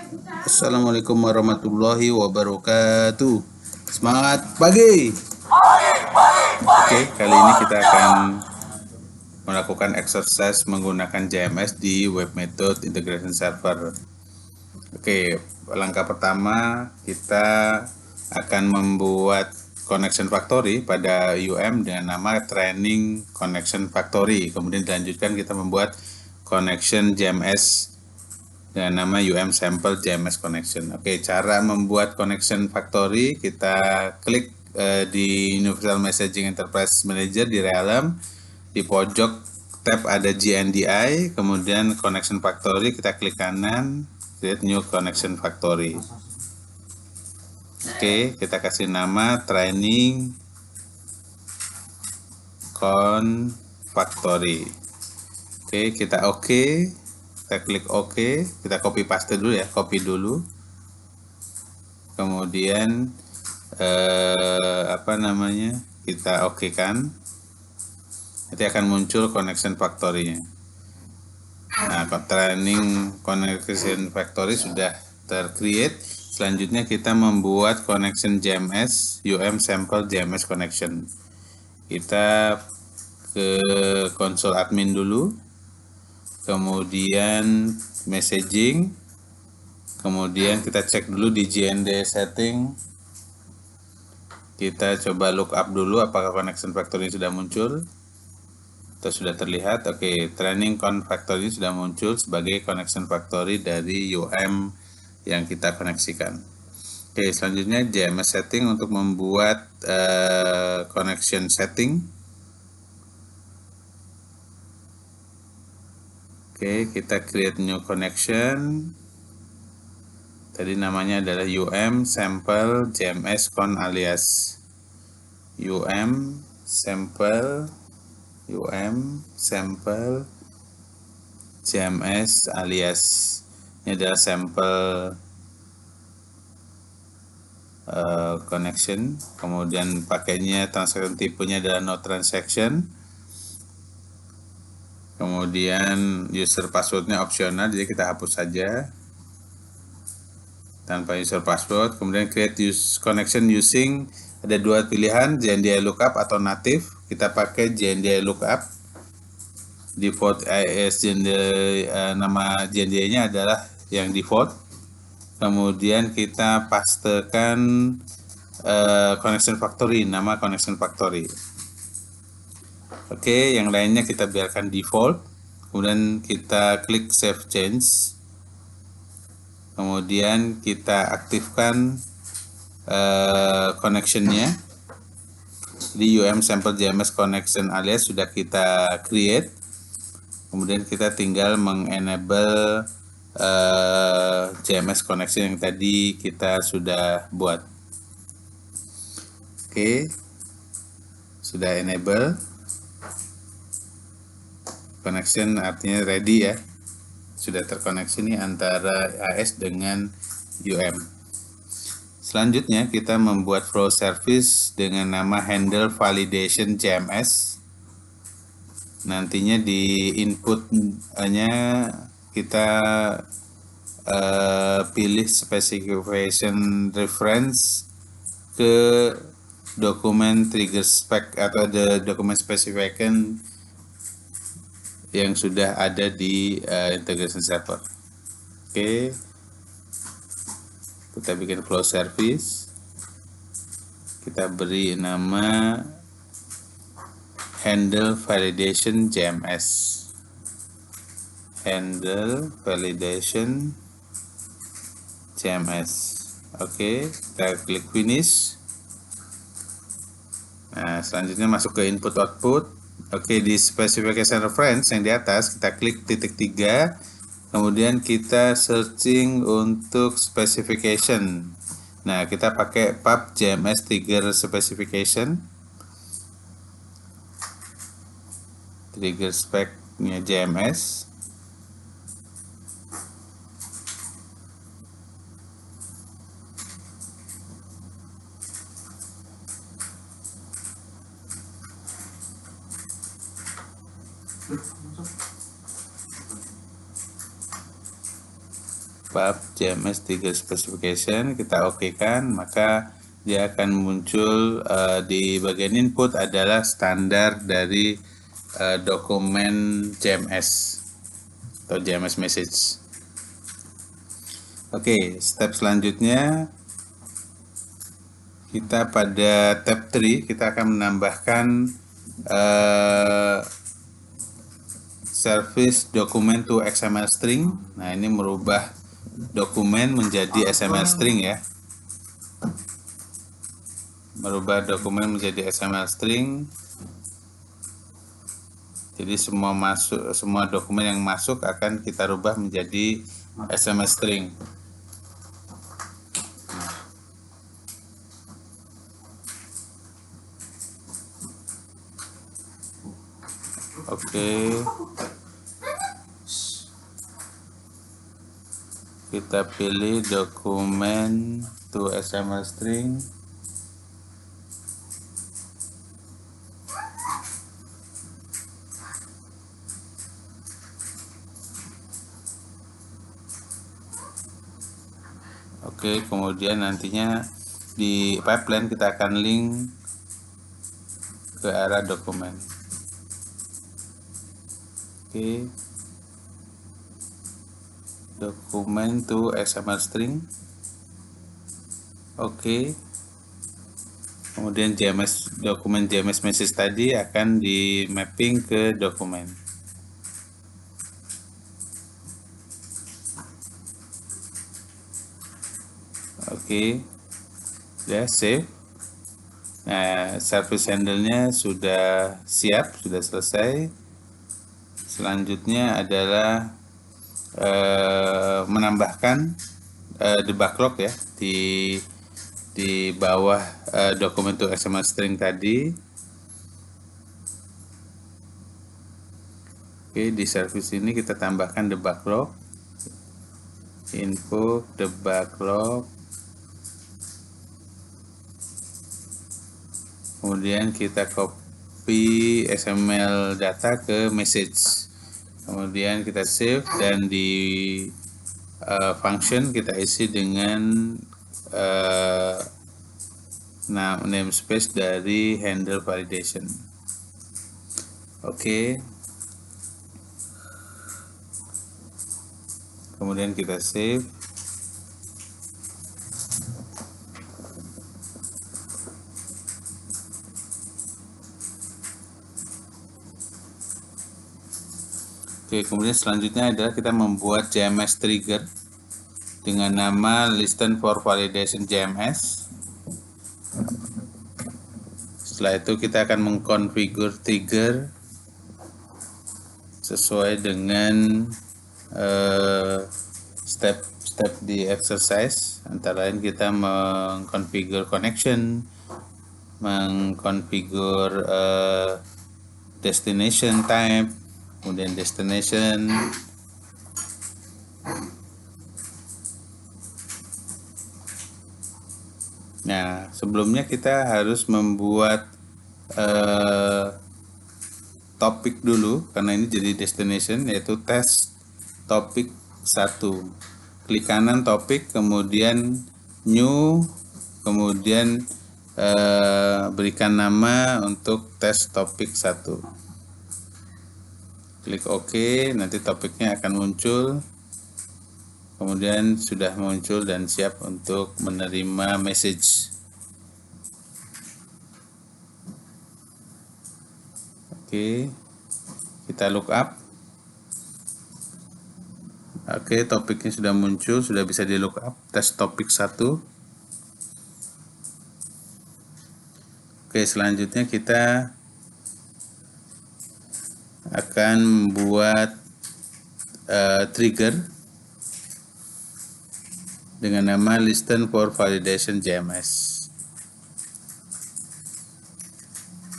Assalamualaikum warahmatullahi wabarakatuh. Semangat pagi. Oke, kali ini kita akan melakukan exercise menggunakan JMS di Web Method Integration Server. Oke, langkah pertama kita akan membuat connection factory pada UM dengan nama training connection factory. Kemudian dilanjutkan kita membuat connection JMS dengan nama UM sample JMS connection. Oke, cara membuat connection factory, kita klik di Universal Messaging Enterprise Manager di Realm, di pojok tab ada GNDI, kemudian connection factory, kita klik kanan, create new connection factory. Oke, kita kasih nama training con factory. Oke, kita kita klik OK, kita copy paste dulu ya, copy dulu. Kemudian kita OK kan, nanti akan muncul connection factory-nya. Nah, training connection factory sudah tercreate. Selanjutnya kita membuat connection JMS UM sample JMS connection. Kita ke konsol admin dulu, kemudian messaging, kemudian kita cek dulu di JND setting. Kita coba lookup dulu apakah connection factory sudah muncul atau sudah terlihat. Oke, training con factory sudah muncul sebagai connection factory dari UM yang kita koneksikan. Oke, selanjutnya JMS setting untuk membuat connection setting. Oke, kita create new connection. Tadi namanya adalah UM sample JMS con alias UM sample JMS alias, ini adalah sample connection. Kemudian pakainya transaction tipenya adalah no transaction. Kemudian user passwordnya opsional, jadi kita hapus saja tanpa user password. Kemudian create connection using, ada dua pilihan, JNDI lookup atau native. Kita pakai JNDI lookup. Default IIS nama JNDI-nya adalah yang default. Kemudian kita pastekan connection factory, nama connection factory. Oke, yang lainnya kita biarkan default. Kemudian kita klik save change. Kemudian kita aktifkan connectionnya di UM sample JMS connection alias sudah kita create. Kemudian kita tinggal mengenable JMS connection yang tadi kita sudah buat. Oke, sudah enable connection, artinya ready ya, sudah terkoneksi nih antara AS dengan UM. Selanjutnya kita membuat flow service dengan nama handle validation JMS. Nantinya di inputnya kita pilih specification reference ke dokumen trigger spec atau the dokumen specification yang sudah ada di integration server. Oke, kita bikin flow service, kita beri nama handle validation JMS, handle validation JMS. Oke, kita klik finish. Nah, selanjutnya masuk ke input output. Oke, di specification reference yang di atas kita klik titik 3, kemudian kita searching untuk specification. Nah, kita pakai pub JMS trigger specification, trigger spec-nya JMS. bab JMS Trigger Specification, kita oke kan, maka dia akan muncul di bagian input adalah standar dari dokumen JMS atau JMS message. Oke, step selanjutnya kita pada tab 3 kita akan menambahkan service document to XML string. Nah, ini merubah dokumen menjadi XML string ya. Merubah dokumen menjadi XML string. Jadi semua dokumen yang masuk akan kita rubah menjadi XML string. Oke. Kita pilih dokumen to XML string. Oke, kemudian nantinya di pipeline kita akan link ke arah dokumen. Oke. Dokumen to XML string. Oke. Kemudian dokumen JMS message tadi akan di mapping ke dokumen. Oke. Ya, save. Nah, service handle-nya sudah siap, sudah selesai. Selanjutnya adalah menambahkan the backlog ya di bawah dokumen to XML string tadi. Oke, di service ini kita tambahkan the backlog, info the backlog. Kemudian kita copy XML data ke message. Kemudian kita save dan di function kita isi dengan namespace dari handle validation. Oke. Kemudian kita save. Oke, kemudian selanjutnya adalah kita membuat JMS trigger dengan nama listen for validation JMS. Setelah itu kita akan mengkonfigur trigger sesuai dengan step-step di exercise. Antara lain kita mengkonfigur connection, mengkonfigur destination type, kemudian destination, nah sebelumnya kita harus membuat topik dulu karena ini jadi destination, yaitu test topik 1. Klik kanan topik, kemudian new, kemudian berikan nama untuk tes topik 1. Klik OK, nanti topiknya akan muncul. Kemudian sudah muncul dan siap untuk menerima message. Oke, kita look up. Oke, topiknya sudah muncul, sudah bisa di look up. Tes topik 1. Oke, selanjutnya kita akan membuat trigger dengan nama listen for validation JMS.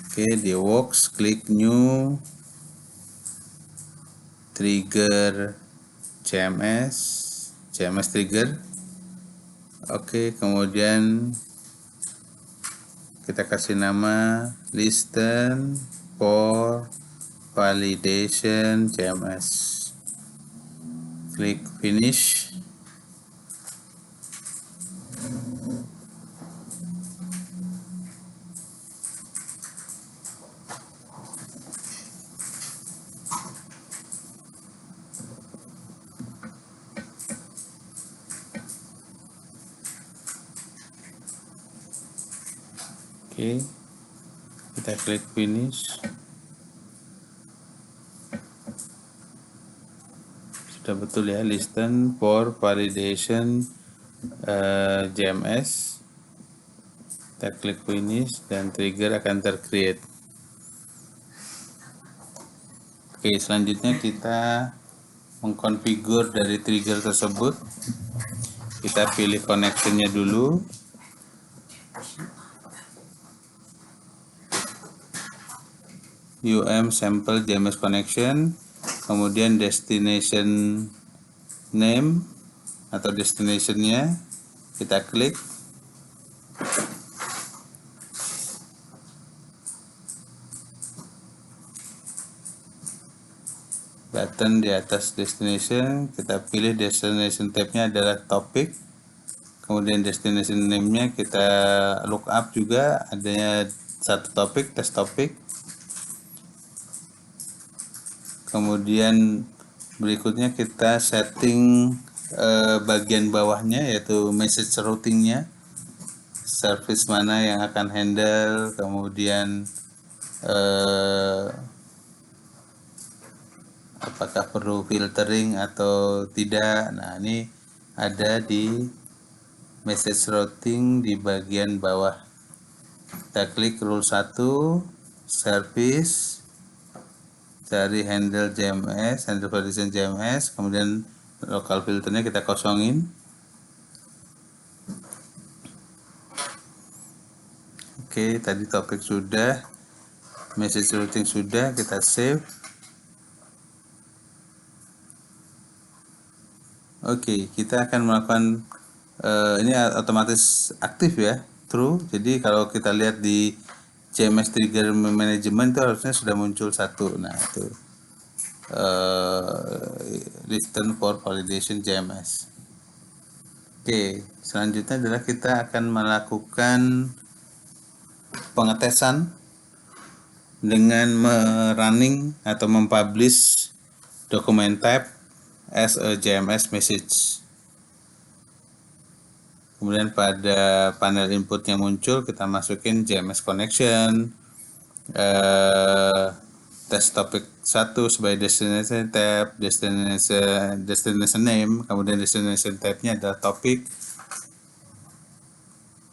Oke, di works, klik new, trigger JMS trigger. Oke, kemudian kita kasih nama listen for validation JMS. Klik finish. Oke, kita klik finish. Sudah betul ya, listen for validation JMS. Kita klik finish dan trigger akan tercreate. Oke, selanjutnya kita mengkonfigur dari trigger tersebut. Kita pilih connectionnya dulu. sample JMS connection, kemudian destination name atau destinationnya kita klik. Button di atas destination, kita pilih destination tab-nya adalah topic, kemudian destination name-nya kita look up juga, adanya satu topik, test topik. Kemudian berikutnya kita setting bagian bawahnya, yaitu message routingnya, service mana yang akan handle, kemudian apakah perlu filtering atau tidak. Nah, ini ada di message routing di bagian bawah. Kita klik rule 1, service, cari handle JMS, handle validation JMS, kemudian local filternya kita kosongin. Oke, tadi topik sudah, message routing sudah, kita save. Oke, kita akan melakukan ini otomatis aktif ya, true. Jadi kalau kita lihat di JMS Trigger Management itu harusnya sudah muncul satu. Nah, itu listen for validation JMS. Oke, selanjutnya adalah kita akan melakukan pengetesan dengan merunning atau mempublish dokumen type as a JMS message. Kemudian pada panel input yang muncul kita masukin JMS connection, test topic 1 sebagai destination tab, destination name, kemudian destination tab-nya adalah topik.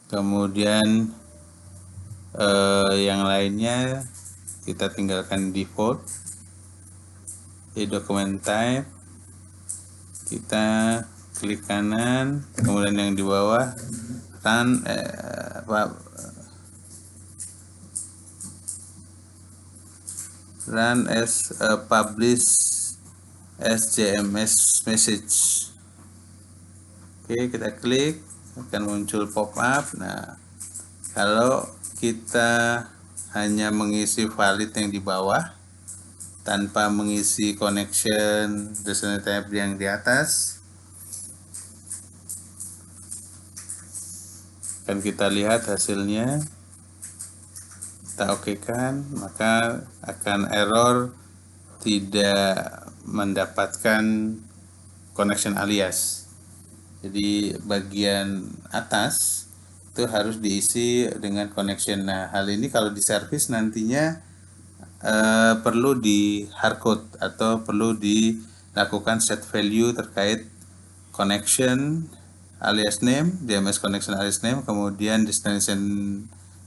Kemudian yang lainnya kita tinggalkan default. Di dokumen type kita klik kanan, kemudian yang di bawah run as a publish as JMS message. Oke, kita klik, akan muncul pop up. Nah, kalau kita hanya mengisi valid yang di bawah tanpa mengisi connection destination tab yang di atas, akan kita lihat hasilnya. Kita oke kan, maka akan error tidak mendapatkan connection alias. Jadi bagian atas itu harus diisi dengan connection. Nah, hal ini kalau di service nantinya perlu di hardcode atau perlu dilakukan set value terkait connection alias name, JMS connection alias name, kemudian destination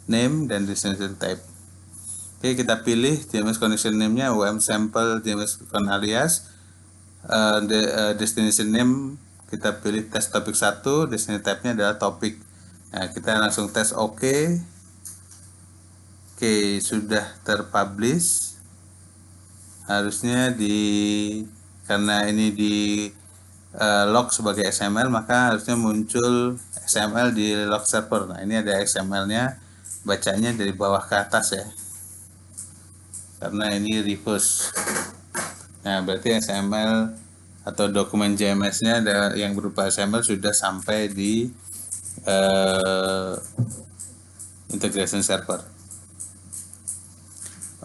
name dan destination type. Oke, kita pilih JMS connection name-nya sample JMS con alias, destination name kita pilih test topik 1, destination type-nya adalah topik. Nah, kita langsung tes oke. Oke, sudah terpublish. Harusnya karena ini di log sebagai XML, maka harusnya muncul XML di log server. Nah, ini ada XML-nya, bacanya dari bawah ke atas ya, karena ini reverse. Nah, berarti XML atau dokumen JMS-nya yang berupa XML sudah sampai di integration server.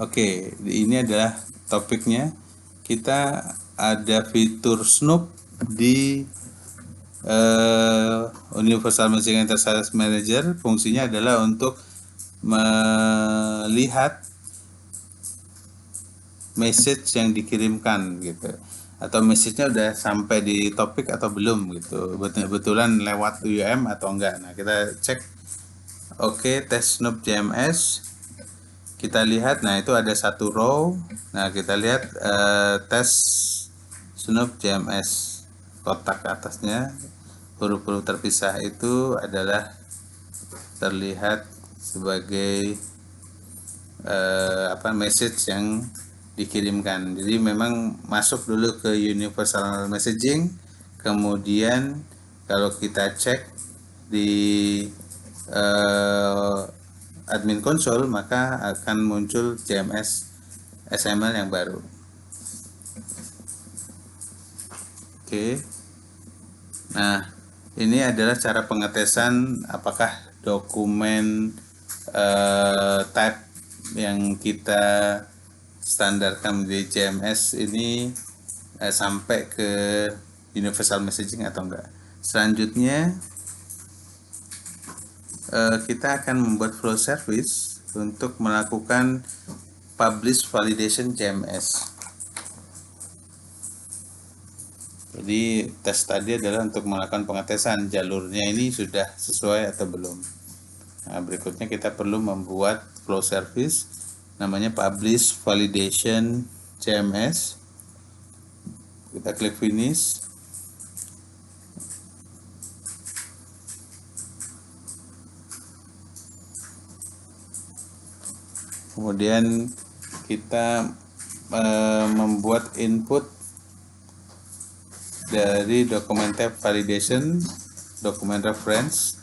Oke, ini adalah topiknya. Kita ada fitur Snoop di Universal Messaging Interface Manager. Fungsinya adalah untuk melihat message yang dikirimkan gitu, atau message-nya udah sampai di topik atau belum gitu, betulan lewat UM atau enggak. Nah, kita cek. Oke, tes Snoop JMS, kita lihat. Nah, itu ada satu row. Nah, kita lihat tes Snoop JMS, kotak atasnya huruf-huruf terpisah itu adalah terlihat sebagai message yang dikirimkan. Jadi memang masuk dulu ke universal messaging, kemudian kalau kita cek di admin console, maka akan muncul JMS XML yang baru. Oke. Nah, ini adalah cara pengetesan apakah dokumen type yang kita standarkan di JMS ini sampai ke universal messaging atau enggak. Selanjutnya kita akan membuat flow service untuk melakukan publish validation JMS. Jadi tes tadi adalah untuk melakukan pengetesan jalurnya ini sudah sesuai atau belum. Nah, berikutnya kita perlu membuat flow service namanya publish validation JMS. Kita klik finish. Kemudian kita membuat input dari dokumen tab validation, dokumen reference.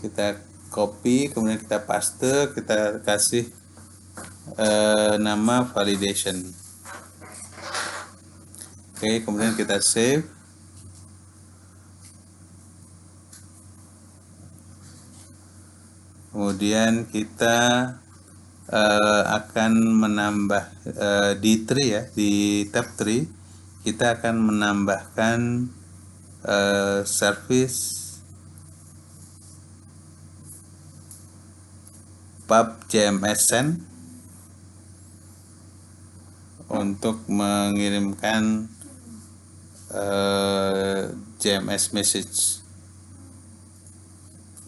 Kita copy, kemudian kita paste, kita kasih nama validation. Oke, kemudian kita save. Kemudian kita akan menambah di tree ya, di tab tree kita akan menambahkan service pub JMS send untuk mengirimkan JMS message.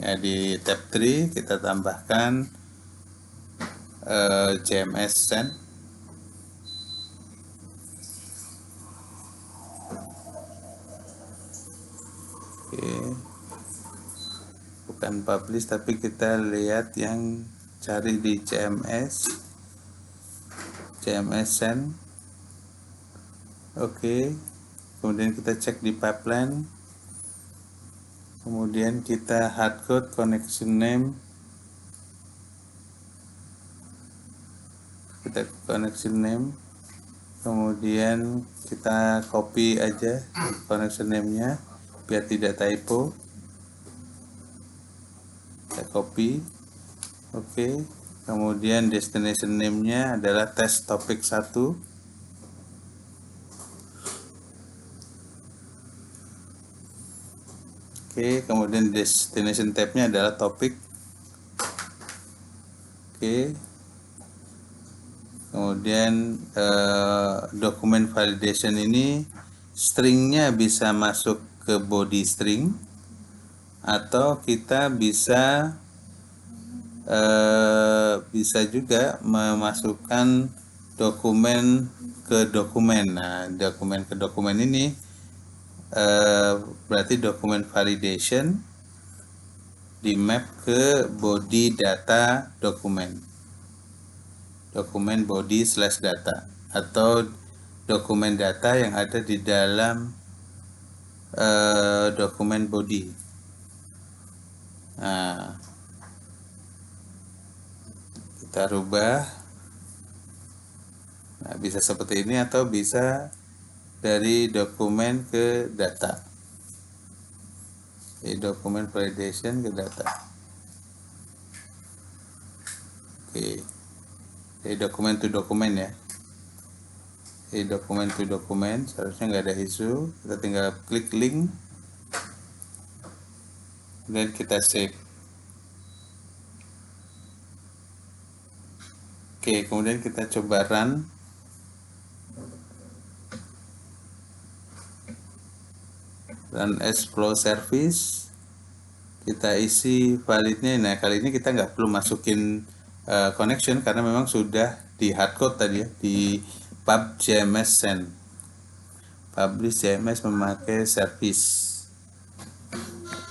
Ya, di tab 3 kita tambahkan JMS send. Oke. Bukan publish, tapi kita lihat yang cari di JMS send. Oke. Kemudian kita cek di pipeline. Kemudian kita hardcode connection name. Kita connection name. Kemudian kita copy aja connection name-nya biar tidak typo. Kita copy. Oke. Kemudian destination name-nya adalah test topik 1. Oke, kemudian destination tab-nya adalah topik. Oke. Kemudian dokumen validation ini stringnya bisa masuk ke body string, atau kita bisa juga memasukkan dokumen ke dokumen. Nah, dokumen ke dokumen ini berarti dokumen validation di map ke body data dokumen body / data, atau dokumen data yang ada di dalam dokumen body. Nah, kita rubah. Nah, bisa seperti ini atau bisa dari dokumen ke data. Di dokumen validation ke data. Oke. Dari dokumen to dokumen ya. Dari dokumen to dokumen seharusnya nggak ada isu. Kita tinggal klik link. Dan kita save. Oke, kemudian kita coba run. Run as flow service. Kita isi validnya. Nah, kali ini kita nggak perlu masukin connection karena memang sudah di hardcode tadi ya, di pub JMS send. Publish JMS memakai service.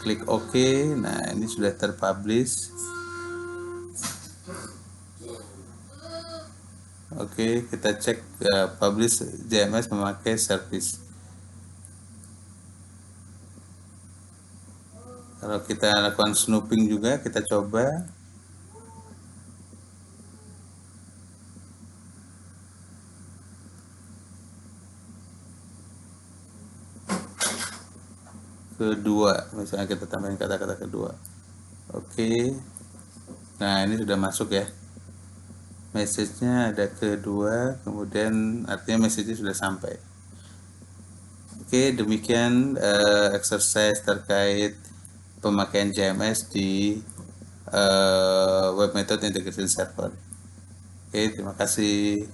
Klik OK. Nah, ini sudah terpublish. Oke, kita cek publish JMS memakai service. Kalau kita lakukan snooping juga, kita coba. Kedua, misalnya kita tambahin kata-kata kedua. Oke. Nah, ini sudah masuk ya. Message-nya ada kedua, kemudian artinya message-nya sudah sampai. Oke, demikian exercise terkait pemakaian JMS di Web Method Integration Server. Oke, terima kasih.